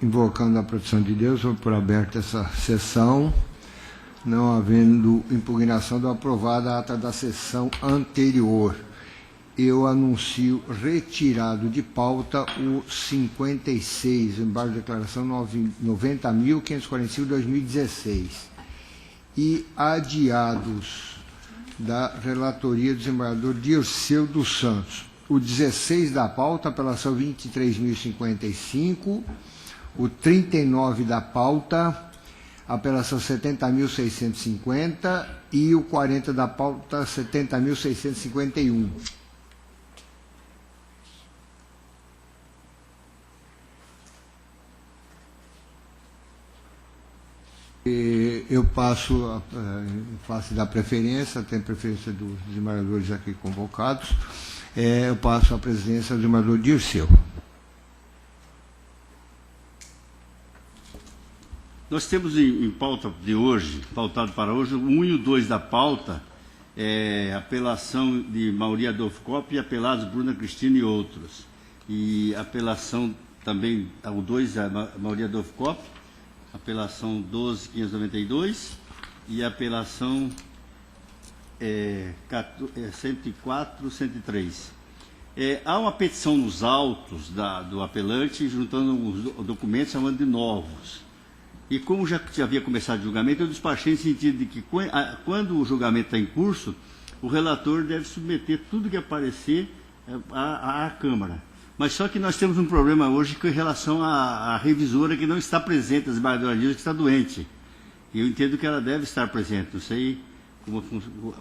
invocando a proteção de Deus, vou por aberta essa sessão. Não havendo impugnação, dou aprovada a ata da sessão anterior. Eu anuncio retirado de pauta o 56, o embargo de declaração 90.545/2016. E adiados da relatoria do desembargador Dirceu dos Santos. O 16 da pauta, apelação 23.055. O 39 da pauta, apelação 70.650. E o 40 da pauta, 70.651. Eu passo, em face da preferência, tem preferência dos desembargadores aqui convocados, eu passo a presidência do desembargador Dirceu. Nós temos em pauta de hoje, pautado para hoje, o 1 e o 2 da pauta, apelação de Mauri Adolfo Kopp e apelados Bruna Cristina e outros. E apelação também, o 2, a Mauri Adolfo Kopp, apelação 12.592 e apelação 104.103. Há uma petição nos autos do apelante, juntando os documentos, chamando de novos. E como já havia começado o julgamento, eu despachei em sentido de que, quando o julgamento está em curso, o relator deve submeter tudo que aparecer à Câmara. Mas só que nós temos um problema hoje com relação à revisora que não está presente, a desembargadora Nilza, que está doente. E eu entendo que ela deve estar presente, não sei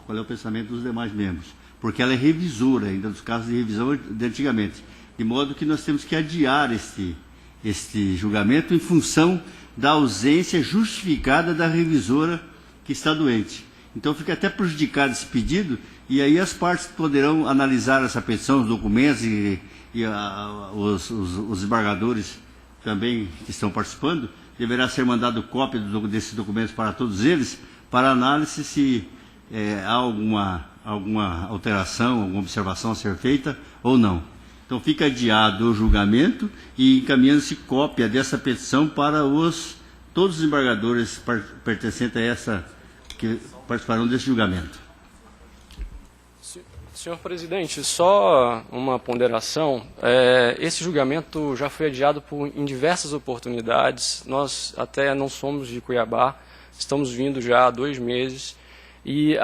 qual é o pensamento dos demais membros, porque ela é revisora ainda dos casos de revisão de antigamente. De modo que nós temos que adiar este julgamento em função da ausência justificada da revisora que está doente. Então fica até prejudicado esse pedido, e aí as partes poderão analisar essa petição, os documentos e os desembargadores também que estão participando, deverá ser mandado cópia desses documentos para todos eles, para análise se há alguma alteração, alguma observação a ser feita ou não. Então fica adiado o julgamento e encaminhando-se cópia dessa petição para todos os desembargadores pertencentes a essa, que participarão desse julgamento. Senhor presidente, só uma ponderação. Esse julgamento já foi adiado em diversas oportunidades. Nós até não somos de Cuiabá, estamos vindo já há 2 meses. E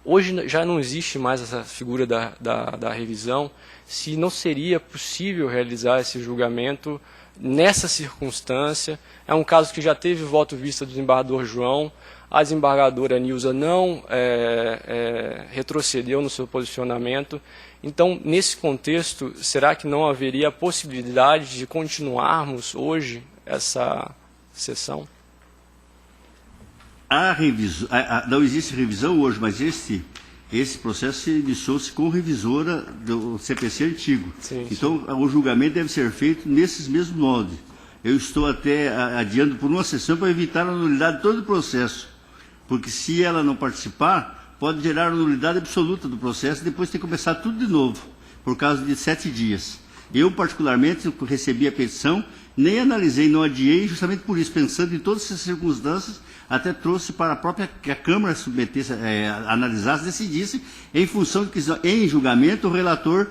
hoje já não existe mais essa figura da revisão. Se não seria possível realizar esse julgamento nessa circunstância, é um caso que já teve voto vista do desembargador João. A desembargadora Nilza não retrocedeu no seu posicionamento. Então, nesse contexto, será que não haveria a possibilidade de continuarmos hoje essa sessão? Não existe revisão hoje, mas esse processo se iniciou-se com revisora do CPC antigo. Sim, então, o julgamento deve ser feito nesses mesmos moldes. Eu estou até adiando por uma sessão para evitar a nulidade de todo o processo. Porque se ela não participar, pode gerar nulidade absoluta do processo e depois ter que começar tudo de novo, por causa de 7 dias. Eu, particularmente, recebi a petição, nem analisei, não adiei, justamente por isso, pensando em todas essas circunstâncias, até trouxe para a própria que a Câmara submetesse, analisasse, decidisse, em função de que, em julgamento, o relator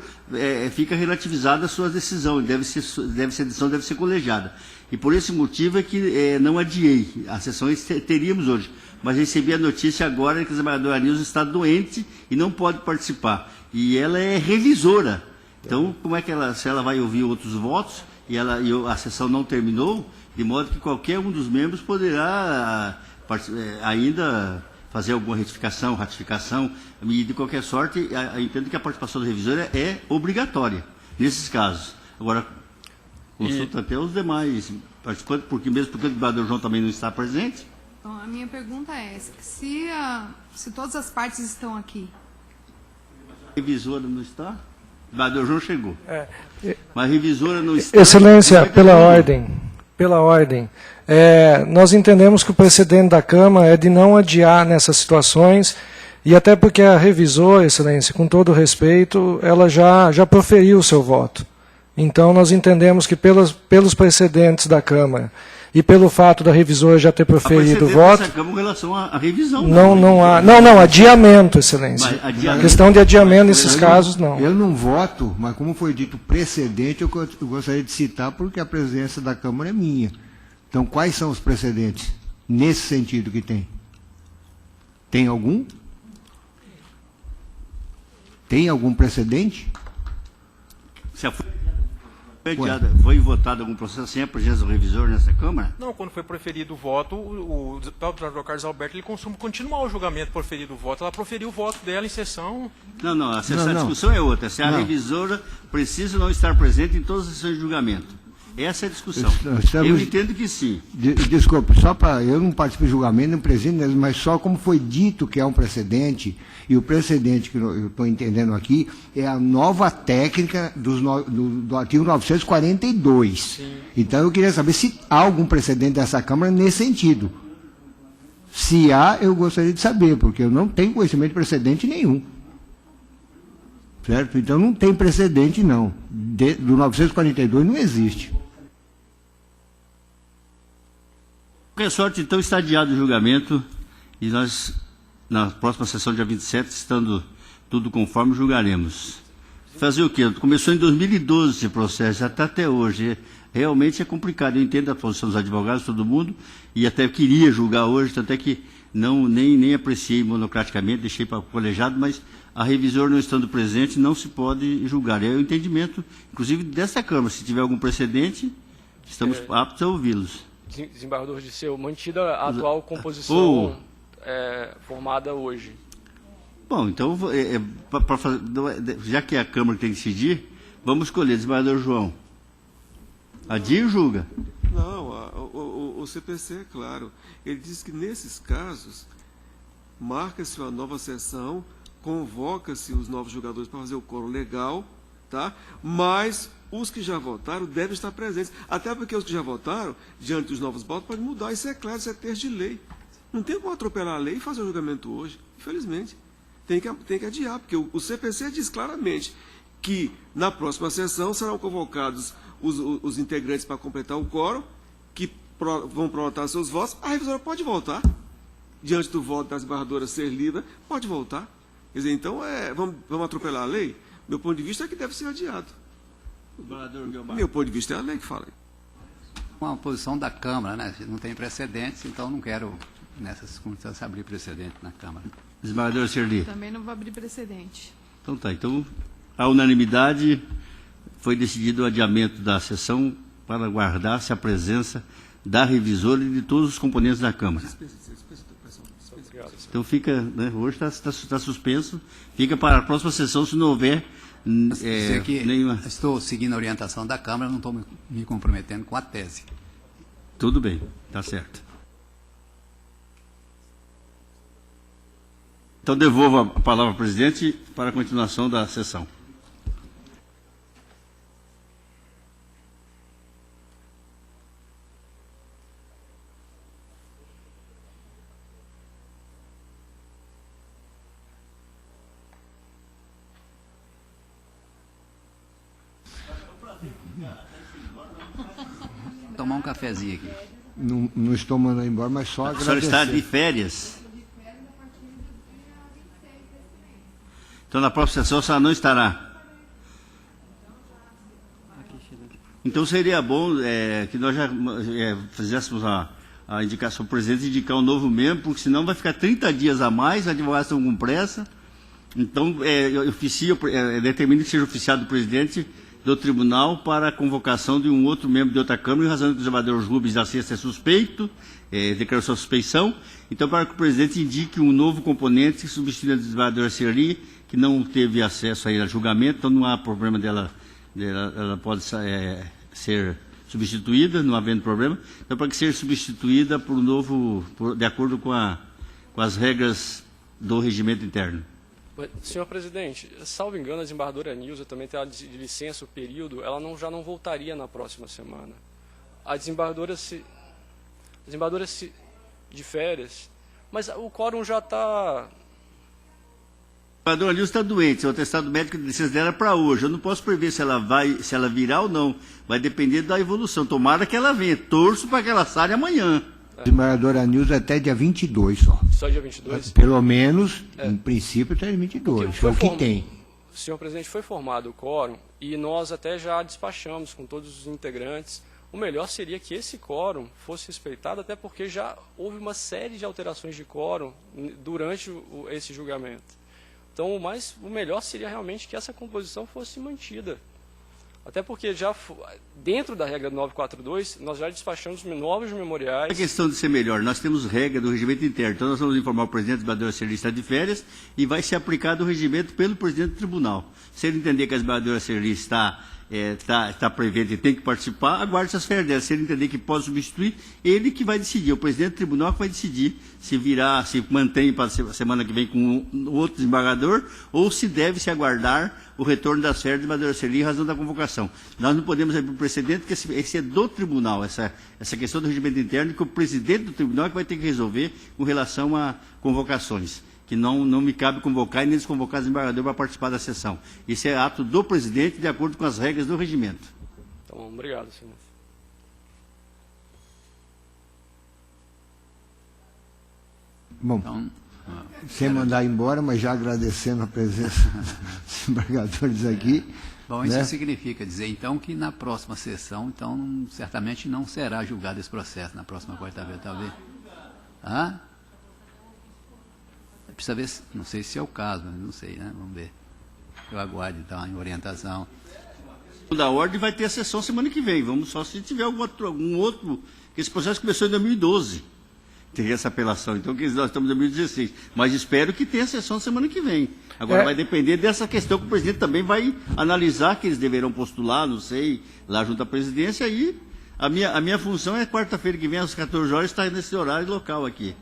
fica relativizado a sua decisão, a decisão deve ser colegiada. E por esse motivo é que não adiei. As sessões teríamos hoje. Mas recebi a notícia agora que a desembargadora Nilza está doente e não pode participar. E ela é revisora. Então, como é que se ela vai ouvir outros votos e a sessão não terminou, de modo que qualquer um dos membros poderá ainda fazer alguma ratificação, e de qualquer sorte, entendo que a participação do revisor é obrigatória nesses casos. Agora, consulta até os demais participantes, porque mesmo porque o desembargador João também não está presente. Então, a minha pergunta é, se todas as partes estão aqui... A revisora não está? O desembargador João chegou. Mas a revisora não está... Excelência, pela ordem. Nós entendemos que o precedente da Câmara é de não adiar nessas situações, e até porque a revisora, Excelência, com todo respeito, ela já proferiu o seu voto. Então, nós entendemos que pelos precedentes da Câmara e pelo fato da revisora já ter proferido o voto... Câmara com relação à revisão. Não, adiamento, Excelência. Questão de adiamento nesses casos, não. Eu não voto, mas como foi dito precedente, eu gostaria de citar porque a presidência da Câmara é minha. Então, quais são os precedentes nesse sentido que tem? Tem algum? Tem algum precedente? Se foi votado algum processo sem a presença do revisor nessa Câmara? Não, quando foi proferido o voto, o deputado Carlos Alberto ele costuma continuar o julgamento proferido o voto. Ela proferiu o voto dela em sessão. Não, essa discussão é outra. Se a revisora precisa não estar presente em todas as sessões de julgamento. Essa é a discussão. Eu entendo que sim. Desculpe, só para... Eu não participo de julgamento, nem presente, mas só como foi dito que é um precedente, e o precedente que eu estou entendendo aqui é a nova técnica do artigo 942. Sim. Então eu queria saber se há algum precedente dessa Câmara nesse sentido. Se há, eu gostaria de saber, porque eu não tenho conhecimento de precedente nenhum. Certo? Então não tem precedente, não. Do 942 não existe. Qualquer sorte, então, está adiado o julgamento e nós, na próxima sessão, dia 27, estando tudo conforme, julgaremos. Fazer o quê? Começou em 2012 esse processo, já está até hoje. Realmente é complicado. Eu entendo a posição dos advogados, todo mundo, e até queria julgar hoje, até que nem apreciei monocraticamente, deixei para o colegiado, mas a revisora não estando presente, não se pode julgar. É o entendimento, inclusive, dessa Câmara. Se tiver algum precedente, estamos aptos a ouvi-los. Desembargador Disseu, mantida a atual composição formada hoje. Bom, então, já que é a Câmara que tem que decidir, vamos escolher. Desembargador João, adia ou julga? Não, o CPC é claro. Ele diz que nesses casos, marca-se uma nova sessão, convoca-se os novos julgadores para fazer o quórum legal, tá? Mas os que já votaram devem estar presentes. Até porque os que já votaram, diante dos novos votos, podem mudar. Isso é claro, isso é terço de lei. Não tem como atropelar a lei e fazer o julgamento hoje, infelizmente. Tem que adiar, porque o CPC diz claramente que na próxima sessão serão convocados os integrantes para completar o quórum, que vão provocar seus votos. A revisora pode voltar. Diante do voto das desembargadoras ser lida, pode voltar. Quer dizer, então, vamos atropelar a lei? Meu ponto de vista é que deve ser adiado. Meu ponto de vista é a lei que fala. Uma posição da Câmara, né? Não tem precedentes, então não quero, nessas circunstâncias, abrir precedente na Câmara. Desembargador Serli. Também não vou abrir precedente. Então tá. Então, a unanimidade foi decidido o adiamento da sessão para guardar-se a presença da revisora e de todos os componentes da Câmara. Então fica, né, hoje está suspenso, fica para a próxima sessão se não houver nenhuma... Estou seguindo a orientação da Câmara, não estou me comprometendo com a tese. Tudo bem, está certo. Então devolvo a palavra ao presidente para a continuação da sessão. Tomar um cafezinho aqui. Não estou mandando embora, mas só agradecer. A senhora está de férias? Então, na próxima sessão, a senhora não estará. Então, seria bom que nós já fizéssemos a indicação, o presidente indicar um novo membro, porque senão vai ficar 30 dias a mais, advogados estão com pressa. Então, determina que seja oficiado o presidente do tribunal para a convocação de um outro membro de outra Câmara, em razão do desembargador Rubens da Sexta é suspeito, declarou sua suspeição. Então, para que o presidente indique um novo componente, substituindo a desembargadora Serli, que não teve acesso aí a julgamento, então não há problema ela pode ser substituída, não havendo problema. Então, para que seja substituída por um novo, de acordo com as regras do regimento interno. Senhor presidente, salvo engano, a desembargadora Nilza também tem de licença o período, ela já não voltaria na próxima semana. A desembargadora de férias, mas o quórum já está A dona Nilza está doente, o atestado médico de licença dela é para hoje. Eu não posso prever se ela virá ou não. Vai depender da evolução. Tomara que ela venha. Torço para que ela saia amanhã. Desembargadora Nilza até dia 22 só. Só dia 22? Pelo menos, em princípio, até dia 22. É o que tem. Senhor presidente, foi formado o quórum e nós até já despachamos com todos os integrantes. O melhor seria que esse quórum fosse respeitado, até porque já houve uma série de alterações de quórum durante esse julgamento. Então, o melhor seria realmente que essa composição fosse mantida. Até porque já dentro da regra 942, nós já despachamos novos memoriais. A questão de ser melhor, nós temos regra do regimento interno, então nós vamos informar o presidente do desembargador Serli está de férias e vai ser aplicado o regimento pelo presidente do tribunal. Se ele entender que a desembargadora Serli está prevendo e tem que participar, aguarde as férias dela. Se ele entender que pode substituir, ele que vai decidir, o presidente do tribunal que vai decidir se virá, se mantém para a semana que vem com outro desembargador ou se deve se aguardar o retorno das férias do desembargador Serli em razão da convocação. Nós não podemos ir para o precedente, porque esse é do tribunal, essa questão do regimento interno, que o presidente do tribunal que vai ter que resolver com relação a convocações. Que não me cabe convocar e nem desconvocar o desembargador para participar da sessão. Isso é ato do presidente de acordo com as regras do regimento. Então, obrigado, senhor. Bom, Então, sem mandar embora, mas já agradecendo a presença dos desembargadores aqui. bom, isso né? significa dizer, então, que na próxima sessão, então, certamente não será julgado esse processo, na próxima quarta-feira, talvez. Hã? Precisa ver, não sei se é o caso, mas não sei, né? Vamos ver. Eu aguardo, então, a orientação. Da ordem vai ter a sessão semana que vem. Vamos só se tiver algum outro. Esse processo começou em 2012. Tem essa apelação. Então, nós estamos em 2016. Mas espero que tenha a sessão semana que vem. Agora vai depender dessa questão que o presidente também vai analisar, que eles deverão postular, não sei, lá junto à presidência. E a minha função é quarta-feira que vem, às 14 horas, estar nesse horário local aqui.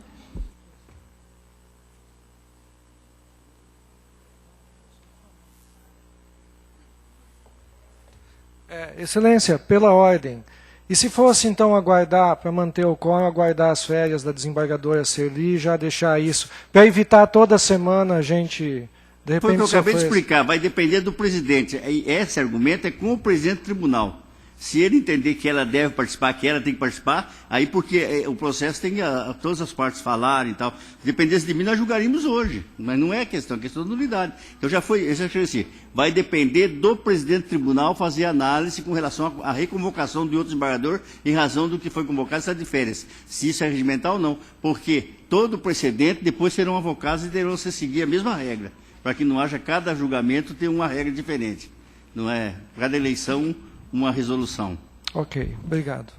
Excelência, pela ordem. E se fosse então aguardar, para manter o quórum, aguardar as férias da desembargadora Serli, já deixar isso, para evitar toda semana a gente, de repente... Foi o que eu acabei de explicar, vai depender do presidente. Esse argumento é com o presidente do tribunal. Se ele entender que ela deve participar, que ela tem que participar, aí porque o processo tem todas as partes falarem e tal. Se dependesse de mim, nós julgaríamos hoje. Mas não é questão, é questão de nulidade. Então já foi, assim, vai depender do presidente do tribunal fazer análise com relação à reconvocação de outro desembargador em razão do que foi convocado está de férias. Se isso é regimental ou não. Porque todo precedente depois serão avocados e terão que seguir a mesma regra. Para que não haja cada julgamento ter uma regra diferente. Não é? Cada eleição uma resolução. Ok, obrigado.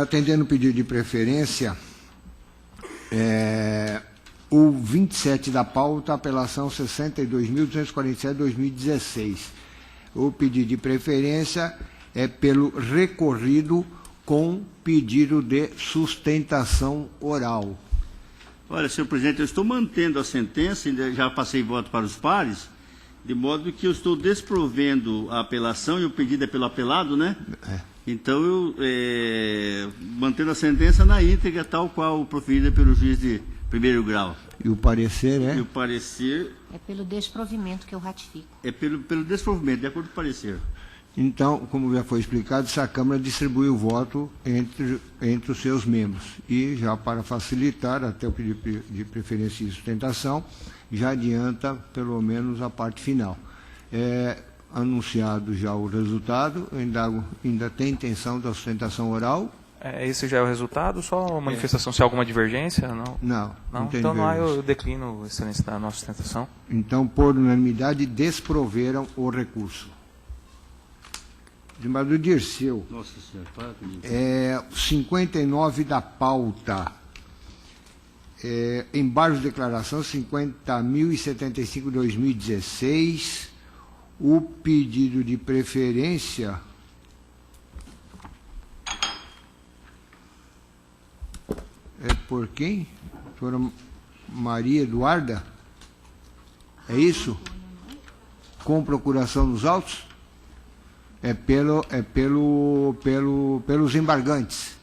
Atendendo o pedido de preferência, o 27 da pauta, apelação 62.247/2016. O pedido de preferência é pelo recorrido com pedido de sustentação oral. Olha, senhor presidente, eu estou mantendo a sentença, já passei voto para os pares, de modo que eu estou desprovendo a apelação e o pedido é pelo apelado, né? Então, eu mantendo a sentença na íntegra, tal qual proferida pelo juiz de primeiro grau. E o parecer é? E o parecer... É pelo desprovimento que eu ratifico. É pelo desprovimento, de acordo com o parecer. Então, como já foi explicado, essa Câmara distribui o voto entre os seus membros. E já para facilitar, até o pedido de preferência e sustentação, já adianta pelo menos a parte final. Anunciado já o resultado, ainda tem intenção da sustentação oral? Esse já é o resultado? Só uma manifestação se há alguma divergência? Não tem então não há, divergência. eu declino, excelência, da nossa sustentação. Então, por unanimidade, desproveram o recurso. Desembargador Dirceu. Nossa senhora, para comigo. 59 da pauta. Embargos de declaração 50.075/2016. O pedido de preferência é por quem? Doutora Maria Eduarda? É isso? Com procuração nos autos? Pelos embargantes.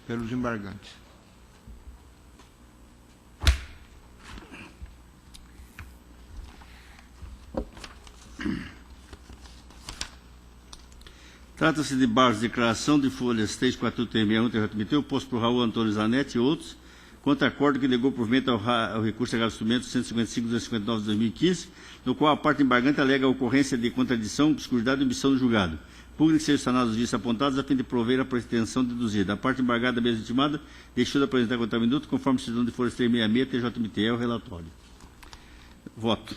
Pelos embargantes. Trata-se de embargos de declaração de folhas 34361, posto por Raul Antônio Zanetti e outros, quanto a acordo que negou provimento ao recurso de agravo instrumento 155.259 de 2015, no qual a parte embargante alega a ocorrência de contradição, obscuridade e omissão do julgado. Público que sejam sanados os vícios apontados a fim de prover a pretensão deduzida. A parte embargada, mesmo intimada, deixou de apresentar contra minuto, conforme decisão de folhas 366, TJMT, o relatório. Voto.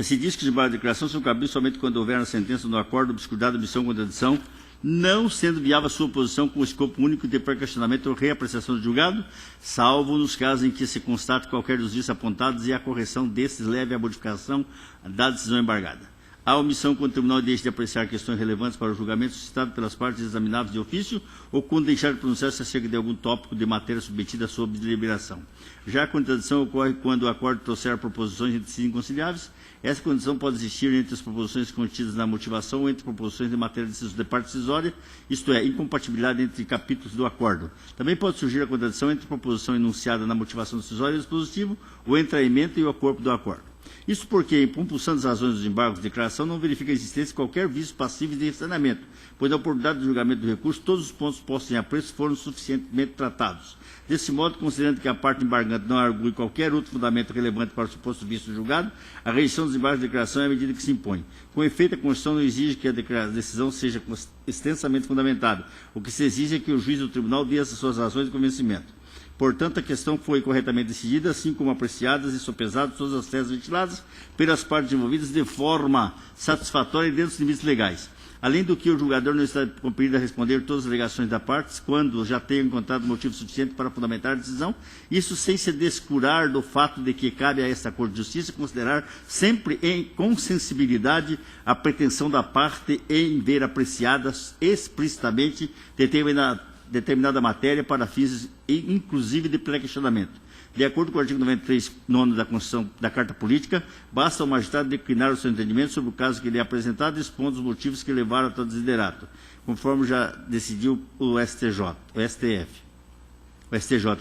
Se diz que os embargos de declaração são cabíveis somente quando houver na sentença no acordo, obscuridade, omissão, contradição, não sendo viável a sua oposição com o escopo único de pré-questionamento ou reapreciação do julgado, salvo nos casos em que se constate qualquer dos vícios apontados e a correção desses leve à modificação da decisão embargada. A omissão quando o tribunal deixe de apreciar questões relevantes para o julgamento suscitado pelas partes examinadas de ofício ou quando deixar de pronunciar-se acerca de algum tópico de matéria submetida sob deliberação. Já a contradição ocorre quando o acordo trouxer proposições entre si inconciliáveis. Essa condição pode existir entre as proposições contidas na motivação ou entre proposições de matéria de parte decisória, isto é, incompatibilidade entre capítulos do acordo. Também pode surgir a contradição entre a proposição enunciada na motivação decisória e o dispositivo, o entraimento e o corpo do acordo. Isso porque, em compulsão das razões dos embargos de declaração, não verifica a existência de qualquer vício passivo de saneamento, pois na oportunidade do julgamento do recurso, todos os pontos postos em apreço foram suficientemente tratados. Desse modo, considerando que a parte embargante não argue qualquer outro fundamento relevante para o suposto vício julgado, a rejeição dos embargos de declaração é a medida que se impõe. Com efeito, a Constituição não exige que a decisão seja extensamente fundamentada. O que se exige é que o juiz do tribunal dê as suas razões de convencimento. Portanto, a questão foi corretamente decidida, assim como apreciadas e sopesadas todas as teses ventiladas pelas partes envolvidas de forma satisfatória e dentro dos limites legais. Além do que, o julgador não está compelido a responder todas as alegações da parte, quando já tenha encontrado motivo suficiente para fundamentar a decisão, isso sem se descurar do fato de que cabe a esta Corte de Justiça considerar sempre com sensibilidade a pretensão da parte em ver apreciadas explicitamente determinada matéria para fins, inclusive, de pré-questionamento. De acordo com o artigo 93, 9 da Constituição da Carta Política, basta ao magistrado declinar o seu entendimento sobre o caso que lhe é apresentado e expondo os motivos que levaram a tal desiderato, conforme já decidiu o STF,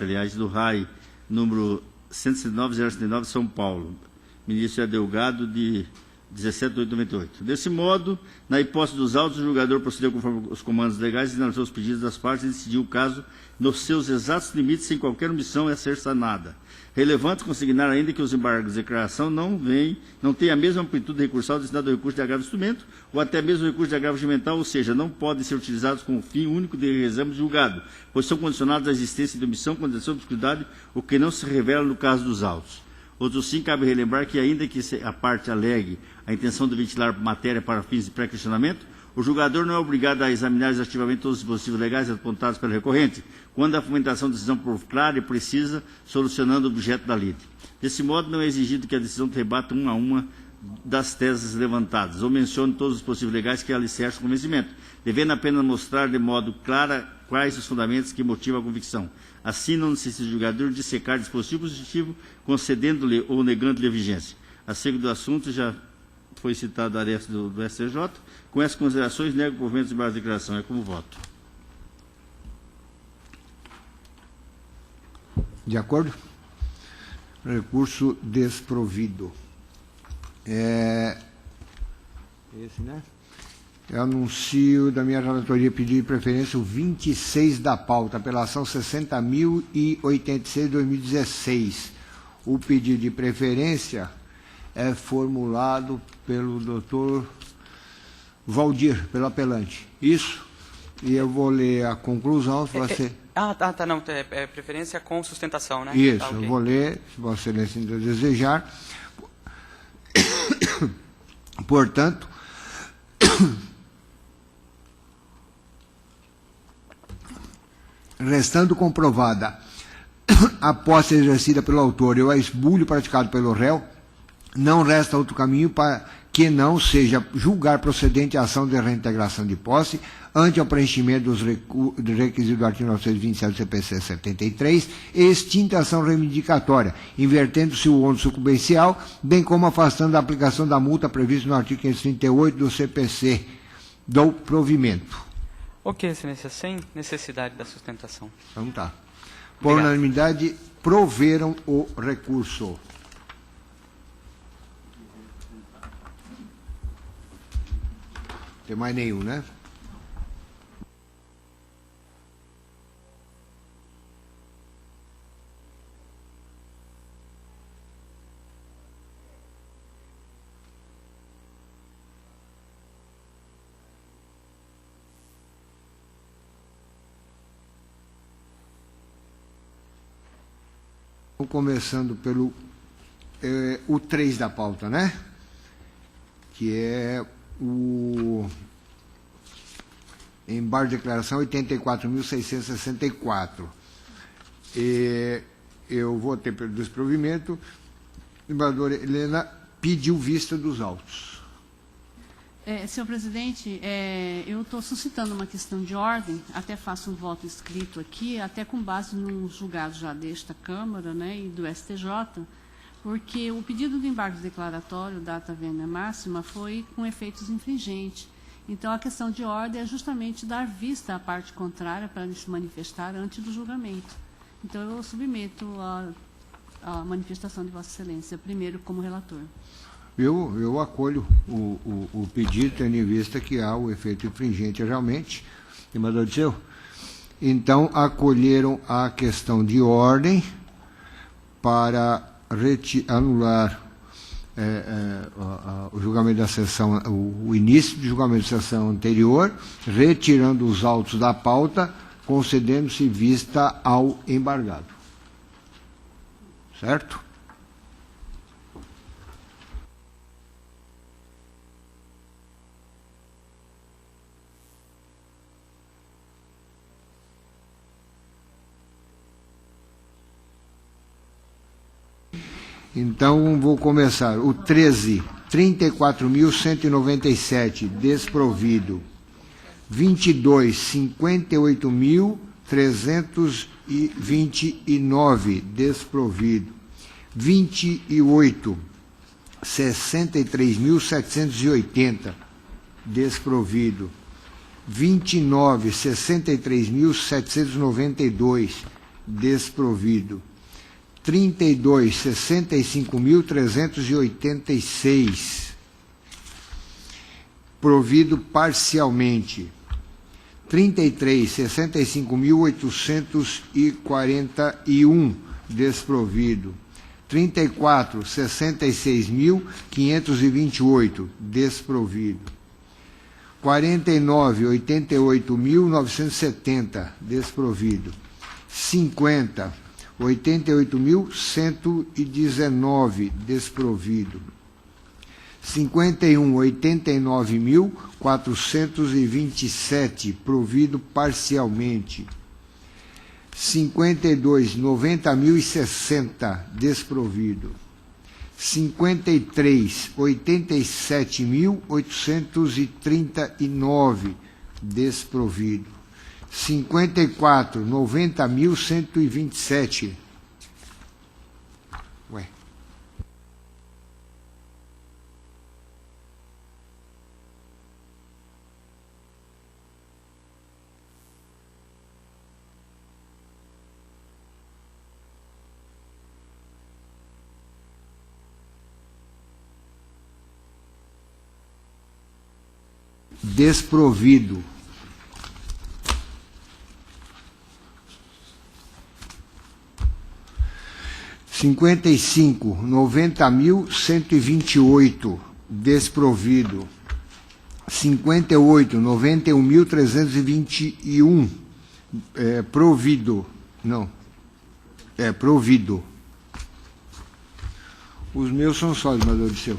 aliás, do RAI, número 109.079, São Paulo, ministro Delgado, de 17.898. Desse modo, na hipótese dos autos, o julgador procedeu conforme os comandos legais, analisou os pedidos das partes e decidiu o caso nos seus exatos limites, sem qualquer omissão a ser sanada. Relevante consignar ainda que os embargos de declaração não têm a mesma amplitude recursal destinada ao recurso de agravo de instrumento, ou até mesmo ao recurso de agravo regimental, ou seja, não podem ser utilizados com o fim único de reexame de julgado, pois são condicionados à existência de omissão, condição de obscuridade, o que não se revela no caso dos autos. Outro sim, cabe relembrar que, ainda que a parte alegue a intenção de ventilar matéria para fins de pré-questionamento, O julgador não é obrigado a examinar exaustivamente todos os dispositivos legais apontados pelo recorrente, quando a fundamentação da decisão for clara e precisa, solucionando o objeto da lide. Desse modo, não é exigido que a decisão rebata uma a uma das teses levantadas, ou mencione todos os dispositivos legais que alicerçam o convencimento, devendo apenas mostrar de modo claro quais os fundamentos que motivam a convicção. Assim, não necessita o julgador dissecar dispositivo positivo, concedendo-lhe ou negando-lhe a vigência. A sequência do assunto já foi citado a aresta do STJ. Com essas considerações, nego o provimento de base de declaração. É como voto. De acordo? Recurso desprovido. Esse, né? Eu anuncio da minha relatoria pedido de preferência o 26 da pauta, apelação 60.086/2016. O pedido de preferência é formulado pelo doutor Valdir, pelo apelante. Isso? E eu vou ler a conclusão, se você... não, é preferência com sustentação, né? Isso, okay. Eu vou ler, se Vossa Excelência desejar. Portanto, restando comprovada a posse exercida pelo autor e o esbulho praticado pelo réu, não resta outro caminho para que não seja julgar procedente a ação de reintegração de posse ante o preenchimento dos requisitos do artigo 927 do CPC 73 e extinta a ação reivindicatória, invertendo-se o ônus sucumbencial, bem como afastando a aplicação da multa prevista no artigo 538 do CPC do provimento. Ok, Excelência, sem necessidade da sustentação. Então tá. Por unanimidade, proveram o recurso. Tem mais nenhum, né? Começando pelo o 3 da pauta, né? Que é o embargo de declaração 84.664. Eu votei pelo desprovimento. A embargadora Helena pediu vista dos autos. Senhor presidente, eu estou suscitando uma questão de ordem, até faço um voto escrito aqui, até com base nos julgados já desta Câmara, né, e do STJ, porque o pedido do embargo declaratório, data vênia máxima, foi com efeitos infringentes. Então, a questão de ordem é justamente dar vista à parte contrária para se manifestar antes do julgamento. Então, eu submeto a manifestação de Vossa Excelência, primeiro como relator. Eu acolho o pedido, tendo em vista que há o efeito infringente realmente. Embaixador Disseu? Então, acolheram a questão de ordem para anular o julgamento da sessão, o início do julgamento da sessão anterior, retirando os autos da pauta, concedendo-se vista ao embargado. Certo? Então, vou começar. O 13, 34.197, desprovido. 22, 58.329, desprovido. 28, 63.780, desprovido. 29, 63.792, desprovido. 32, 65.386, provido parcialmente. 33, 65.841, desprovido. 34, 66.528, desprovido. 49, 88.970, desprovido. 50, 88.119, desprovido. 51.89.427, provido parcialmente. 52, 90.060, desprovido. 53, 87.839, desprovido. 54, 90.127. Ué. Desprovido. Cinquenta e cinco, 90.128, desprovido. 58, 91.321, provido. Não. Provido. Os meus são sólidos, mas o seu.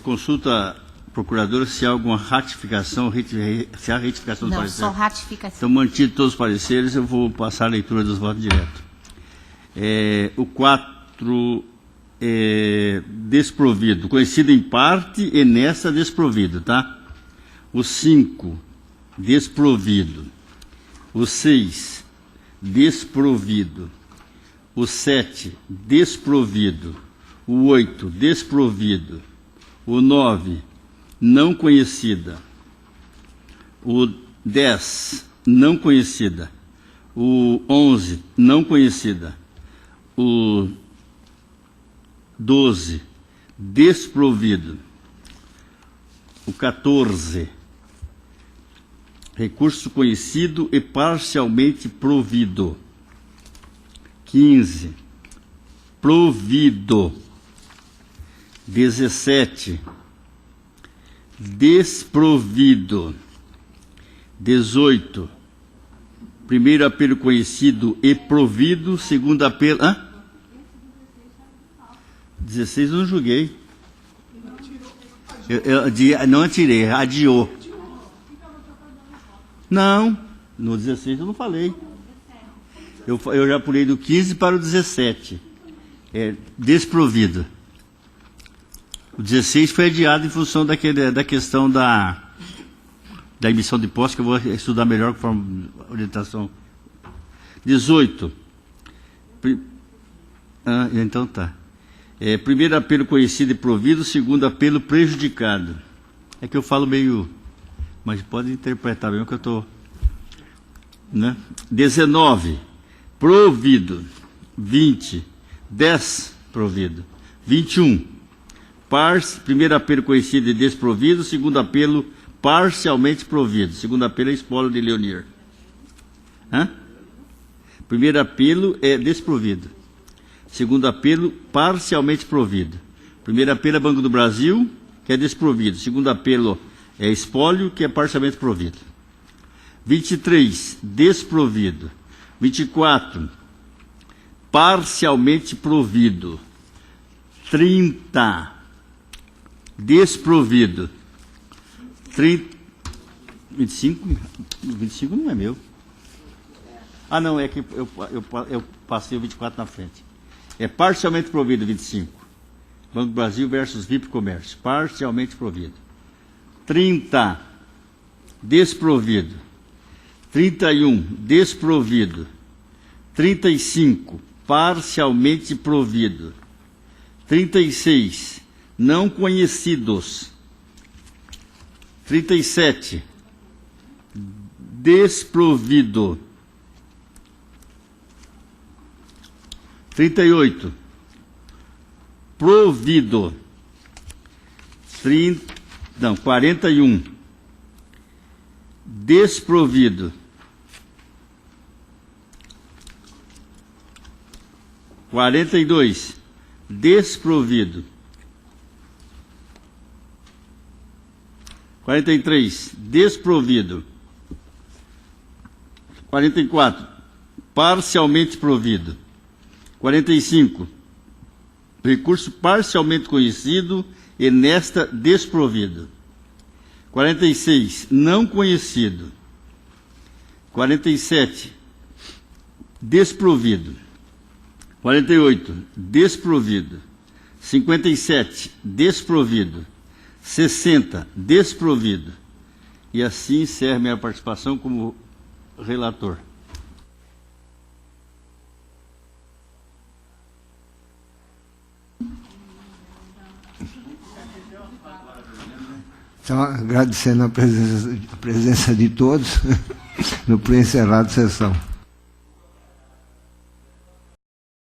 Consulta, procuradora, se há alguma ratificação, se há retificação do parecer. Não, só ratificação. Então, mantido todos os pareceres, eu vou passar a leitura dos votos direto. O 4, desprovido, conhecido em parte e nessa desprovido, tá? O 5, desprovido. O 6, desprovido. O 7, desprovido. O 8, desprovido. O 9, não conhecida. O 10, não conhecida. O 11, não conhecida. O 12, desprovido. O 14, recurso conhecido e parcialmente provido. 15, provido. 17, desprovido. 18, primeiro apelo conhecido e provido, segundo apelo... 16 eu não julguei. Não tirei, adiou. Não, no 16 eu não falei. Eu já pulei do 15 para o 17. Desprovido. O 16 foi adiado em função da questão da emissão de posse, que eu vou estudar melhor conforme a orientação. 18. Então tá. Primeiro apelo conhecido e provido, segundo apelo prejudicado. É que eu falo meio... Mas pode interpretar mesmo que eu estou... Né? 19. Provido. 20. Desprovido. 21. Primeiro apelo conhecido e desprovido, segundo apelo parcialmente provido. Segundo apelo é espólio de Leonir. Primeiro apelo é desprovido. Segundo apelo, parcialmente provido. Primeiro apelo é Banco do Brasil, que é desprovido. Segundo apelo é espólio, que é parcialmente provido. 23, desprovido. 24, parcialmente provido. 30, desprovido. 25 não é meu. Não, é que eu passei o 24 na frente. Parcialmente provido, 25. Banco do Brasil versus VIP Comércio. Parcialmente provido. 30, desprovido. 31, desprovido. 35, parcialmente provido. 36, não conhecidos. 37, desprovido. 38, provido. 41, desprovido. 42, desprovido. 43, desprovido. 44, parcialmente provido. 45. Recurso parcialmente conhecido e nesta desprovido. 46. Não conhecido. 47. Desprovido. 48. Desprovido. 57. Desprovido. 60. Desprovido. E assim encerra minha participação como relator. Então, agradecendo a presença de todos, no pré-encerrado sessão.